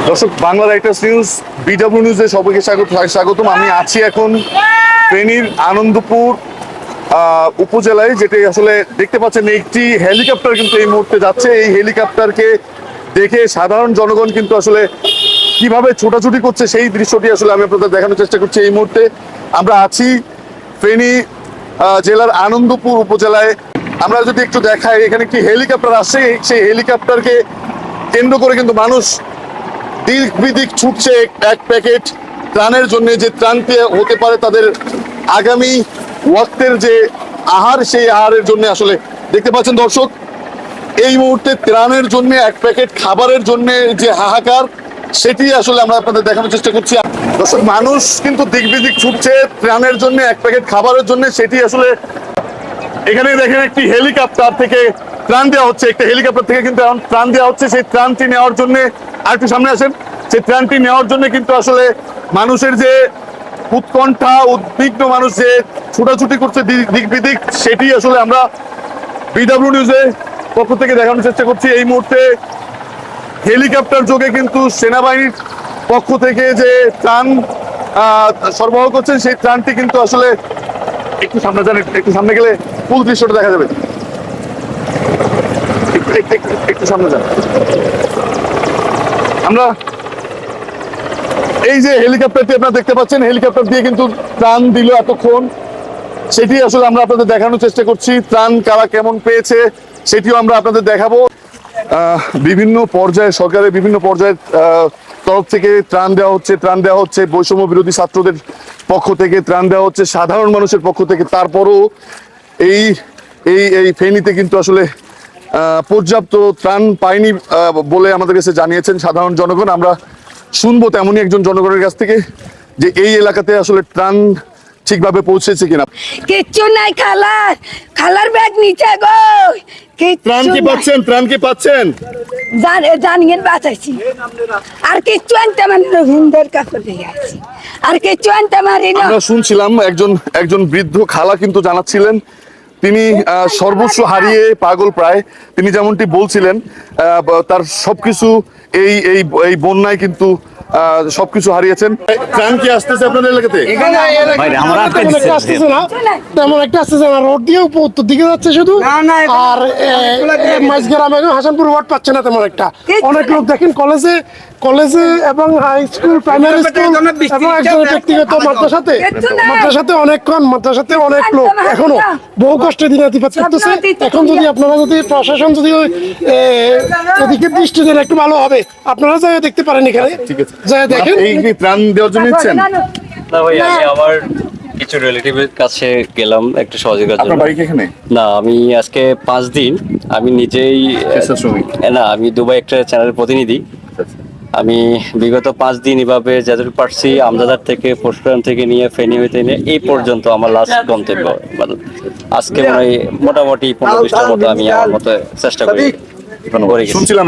দর্শক, Bangla writers news BW নিউজে সবাইকে স্বাগতম। আমি আছি এখন ফেনীর আনন্দপুর উপজেলায়, যেটি আসলে দেখতে পাচ্ছেন একটি হেলিকপ্টার কিন্তু এই মুহূর্তে যাচ্ছে। এই হেলিকপ্টারকে দেখে সাধারণ জনগণ কিন্তু আসলে কিভাবে ছোটাছুটি করছে সেই দৃশ্যটি আসলে আমি আপনাদের দেখানোর চেষ্টা করছি। এই মুহূর্তে আমরা আছি ফেনী জেলার আনন্দপুর উপজেলায়। আমরা যদি একটু দেখাই, এখানে একটি হেলিকপ্টার আসছে, সেই হেলিকপ্টারকে কেন্দ্র করে কিন্তু মানুষ দিক বিদিক ছুটছে এক প্যাকেট ত্রাণের জন্য, যে ত্রাণটি হতে পারে তাদের আগামী ওয়াক্তের যে আহার, সেই আহারের জন্য। আসলে দেখতে পাচ্ছেন দর্শক, এই মুহূর্তে ত্রাণের জন্য এক প্যাকেট খাবারের জন্য যে হাহাকার, সেটি আসলে আমরা আপনাদের দেখানোর চেষ্টা করছি। দর্শক, মানুষ কিন্তু দিক বিদিক ছুটছে ত্রাণের জন্য, এক প্যাকেট খাবারের জন্য। সেটি আসলে এখানে দেখেন একটি হেলিকপ্টার থেকে ত্রাণ দেওয়া হচ্ছে, একটা হেলিকপ্টার থেকে কিন্তু এখন ত্রাণ দেওয়া হচ্ছে। সেই ত্রাণটি নেওয়ার জন্য আর একটু সামনে আসেন। সেই ত্রাণটি নেওয়ার জন্য কিন্তু আসলে মানুষের যে উৎকণ্ঠা, উদ্বিগ্ন মানুষ যে ছুটাছুটি করছে দিক বিদিক, সেটি আসলে আমরা বিডব্লিউ নিউজের পক্ষ থেকে দেখানোর চেষ্টা করছি। এই মুহূর্তে হেলিকপ্টার যোগে কিন্তু সেনাবাহিনীর পক্ষ থেকে যে ত্রাণ সরবরাহ করছেন, সেই ত্রাণটি কিন্তু আসলে একটু সামনে যান, একটু সামনে গেলে ফুল দৃশ্যটা দেখা যাবে। একটু সামনে যান। আমরা এই যে হেলিকপ্টারটি আপনারা দেখতে পাচ্ছেন, হেলিকপ্টার দিয়ে কিন্তু ত্রাণ দিল এতক্ষণ, সেটি আসলে আমরা আপনাদের দেখানোর চেষ্টা করছি। ত্রাণ কারা কেমন পেয়েছে সেটিও আমরা আপনাদের দেখাবো। বিভিন্ন পর্যায়ে, সরকারের বিভিন্ন পর্যায়ের তরফ থেকে ত্রাণ দেওয়া হচ্ছে বৈষম্য বিরোধী ছাত্রদের পক্ষ থেকে ত্রাণ দেওয়া হচ্ছে, সাধারণ মানুষের পক্ষ থেকে। তারপরও এই এই এই ফেনীতে কিন্তু আসলে পর্যাপ্ত ত্রাণ পায়নি বলে আমাদের কাছে জানিয়েছেন সাধারণ জনগণ। আমরা শুনবো তেমনই একজন জনগণের কাছ থেকে, যে এই এলাকাতে আসলে ত্রাণ ঠিকভাবে পৌঁছেছে কিনা। কিচ্ছু নাই, খালার ব্যাগ নিচে গো। ত্রাণ কি পাচ্ছেন? ত্রাণ কি পাচ্ছেন? জানিয়ে বাঁচাইছি, আর কিচ্ছু আনতে মানে রোহিঙ্গার কাছে দিয়ে আছি, আর কিচ্ছু আনতে পারি না। আমরা শুনছিলাম একজন বৃদ্ধ খালা কিন্তু জানাচ্ছিলেন তিনি সর্বস্ব হারিয়ে পাগল প্রায়। তিনি যেমনটি বলছিলেন, তার সবকিছু এই এই এই বন্যায় কিন্তু সবকিছু হারিয়েছেন। ত্রাণ কি আসতেছে আপনাদের এলাকাতে? তেমন একটা আসতেছে না, রোড দিয়ে উত্তর দিকে যাচ্ছে শুধু। আর মাঝগ্রামে হাসানপুর ওয়ার্ড পাচ্ছে না তেমন একটা। অনেক লোক দেখেন কলেজে এবং হাই স্কুল, প্রাইমারি স্কুল এবং একজন ব্যক্তিগত মাদ্রাসাতে অনেক লোক এখনো বহু কষ্টে দিন অতিবাহিত করতেছে। এখন যদি আপনারা প্রশাসন যদি এদিকে দৃষ্টি দেন একটু ভালো হবে। আপনারা যাই দেখতে পারেন, এখানে যাই দেখেন। এই কি ত্রাণ দেওয়ার জন্য নিচ্ছেন? না ভাই, আমি আমার কিছু রিলেটিভের কাছে গেলাম একটু সহযোগিতার জন্য। বাড়ি এখানে না, আমি আজকে 5 দিন আমি নিজেই না, আমি দুবাই একটা চ্যানেলের প্রতিনিধি। আমি বিগত 5 দিন এভাবে যতটুকু পারছি আমজাদার থেকে, পরশুরাম থেকে নিয়ে ফেনী হইতে নিয়ে এই পর্যন্ত আমার লাস্ট গন্তব্য। আজকে মোটামুটি 15-20টার মতো আমি আমার মতো চেষ্টা করি। শুনছিলাম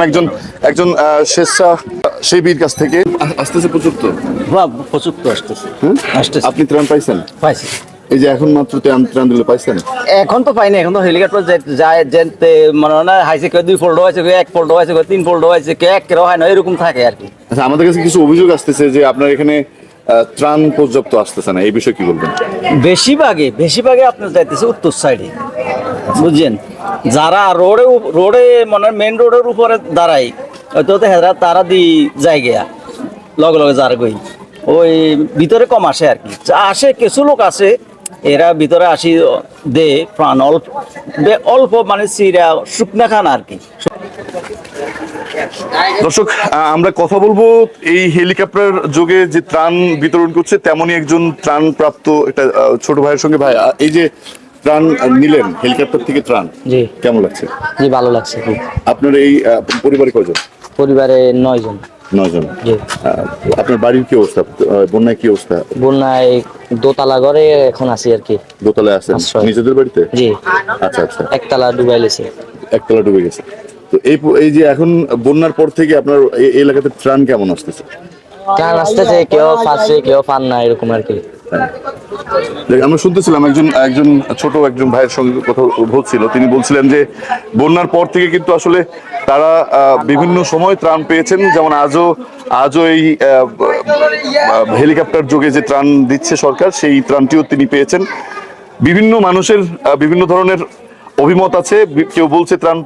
একজন স্বেচ্ছাসেবীর কাছ থেকে আসতেছে প্রচুর আসতেছে। আপনি ত্রাণ পাইছেন? পাইছি। এই যে এখন মাত্র ত্রাণ দিলে পাইছেন? এখন তো পাইনি, এখন তো হেলিকপ্টার যায় যেতে মনে হয় না। হাইছে কেউ 2 ফোল্ড হয়েছে, কেউ 1 ফোল্ড হয়েছে, কেউ 3 ফোল্ড হয়েছে, কেউ 1 কেউ হয় না, এরকম থাকে আর কি। আচ্ছা, আমাদের কাছে কিছু অভিযোগ আসতেছে যে আপনার এখানে ত্রাণ পর্যাপ্ত আসতেছে না, এই বিষয়ে কি বলবেন? বেশিরভাগে আপনার যাইতেছে উত্তর সাইডে, বুঝছেন। যারা রোডে মানে মেন রোডের উপরে দাঁড়াই, হয়তো তারা দি জায়গা লগে যার গই ওই ভিতরে কম আসে আর কি। আসে কিছু লোক আসে, এরা ভিতরে আসি দে প্রাণ অল্প মানে সিরা শুকনা খান আর কি। দর্শক, আমরা কথা বলবো এই হেলিকপ্টার যোগে যে ত্রাণ বিতরণ করছে তেমনই একজন ত্রাণ প্রাপ্ত একটা ছোট ভাইয়ের সঙ্গে। ভাই, এই যে ত্রাণ নিলেন হেলিকপ্টার থেকে ত্রাণ, জি কেমন লাগছে? জি, ভালো লাগছে খুব। আপনার এই পরিবারে কয়জন? পরিবারে 9 জন। 9 জন। জি। আপনার বাড়ির কি অবস্থা? বন্যায় কি অবস্থা? বন্যায় দোতলা ঘরে এখন আছি আর কি। দোতলায় আছেন নিজেদের বাড়িতে? জি। আচ্ছা আচ্ছা। একতলা ডুবাই লেছে। একতলা ডুবে গেছে। তো এই যে এখন বন্যার পর থেকে আপনার এই এলাকাতে ত্রাণ কেমন আসতেছে? ত্রাণ আসতেছে, কেউ পাচ্ছে কেউ পান না, এরকম আর কি। আমরা শুনতেছিলাম একজন ছোট একজন ভাইয়ের সঙ্গে কথা হচ্ছিল, তিনি বলছিলেন যে বন্যার পর থেকে কিন্তু আসলে তারা বিভিন্ন সময় ত্রাণ পেয়েছেন, যেমন আজও এই হেলিকপ্টার যোগে যে ত্রাণ দিচ্ছে সরকার, সেই ত্রাণটিও তিনি পেয়েছেন। বিভিন্ন মানুষের বিভিন্ন ধরনের অভিমত আছে, কেউ বলছে ত্রাণ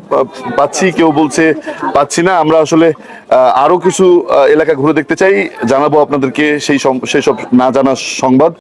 পাচ্ছি, কেউ বলছে পাচ্ছি না। আমরা আসলে আরো কিছু এলাকা ঘুরে দেখতে চাই, জানাবো আপনাদেরকে সেই সব না জানা সংবাদ।